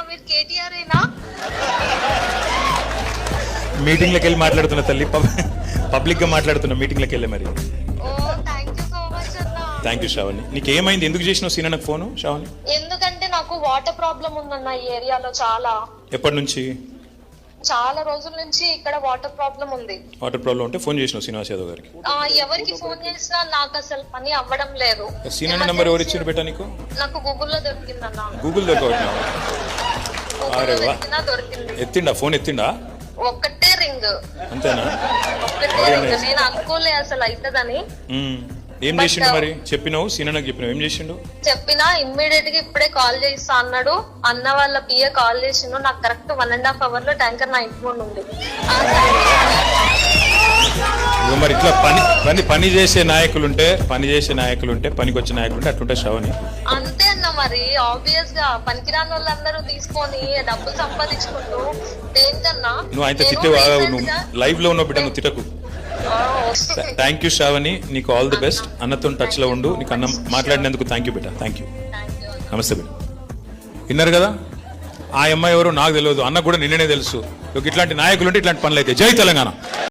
మీరు కేటీఆర్ఏనా? మీటింగ్లకు వెళ్ళి మాట్లాడుతున్నా తల్లి, పబ్లిక్ గా మాట్లాడుతున్నా మీటింగ్లకు వెళ్ళి. మరి ఓ థ్యాంక్ యూ సో మచ్ అన్న. Thank you Shravani. నీకు ఏమైంది? ఎందుకు చేసినావు సీనా నాకు ఫోను శ్రావణి? ఎందుకంటే నాకు వాటర్ ప్రాబ్లం ఉందన్న ఈ ఏరియాలో చాలా. ఎప్పటి నుంచి? చాలా రోజుల నుంచి ఇక్కడ వాటర్ ప్రాబ్లం ఉంది. వాటర్ ప్రాబ్లం ఉంటే ఫోన్ చేసినావు శ్రీనివాస్ యాదవ్ గారికి? ఎవరికి ఫోన్ చేసినా నాకు అసలు పని అవ్వడం లేదు. సీనా నెంబర్ ఎవరు ఇచ్చారు బేటా నీకు? నాకు గూగుల్లో దొరికిందన్న. గూగుల్ దొరకవట్నా? అరే వా, దొరికింది. ఎత్తిండా ఫోన్? ఎత్తిండా? ఒక్కటే రింగ్, అంతేనా? ఒక్కటే రింగ్. నేను అనుకోలే అసలు అవుతుందని. ఏం చేసిండు మరి? చెప్పినావు సీనా నాకు చెప్పినావు, ఏం చేసిండు? చెప్పినా ఇమ్మీడియట్ గా ఇప్పుడే కాల్ చేస్తా అన్నాడు. అన్న వాళ్ళ పిఏ కాల్ చేసిండు. నాకు కరెక్ట్ 1.5 hours లో ట్యాంకర్ నా ఇంటి ముందు ఉంది. మరి ఇట్లా పని చేసే నాయకులుంటే పనికి వచ్చే నాయకులుంటే అట్లుంటే శ్రావణి. అంతే అన్న. మరి ఆబ్వియస్ గా పనికిరాని వాళ్ళందరూ తీసుకొని డబ్బులు సంపాదించుకుంటూ దేనికన్నా. నువ్వు ఆయన తిట్టే నువ్వు లైవ్ లో ఉన్నావు బిడ్డ, నువ్వు తిట్టకు. థ్యాంక్ యూ శ్రావణి, నీకు ఆల్ ది బెస్ట్. అన్నతో టచ్ లో ఉండు. నీకు అన్న మాట్లాడినందుకు థ్యాంక్ యూ బిడ్డ. Thank you. నమస్తే బిడ్డ. విన్నారు కదా, ఆ అమ్మాయి ఎవరు నాకు తెలియదు, అన్న కూడా నిన్ననే తెలుసు. ఇట్లాంటి నాయకులు ఉంటే ఇట్లాంటి పనులు అయితే. జై తెలంగాణ.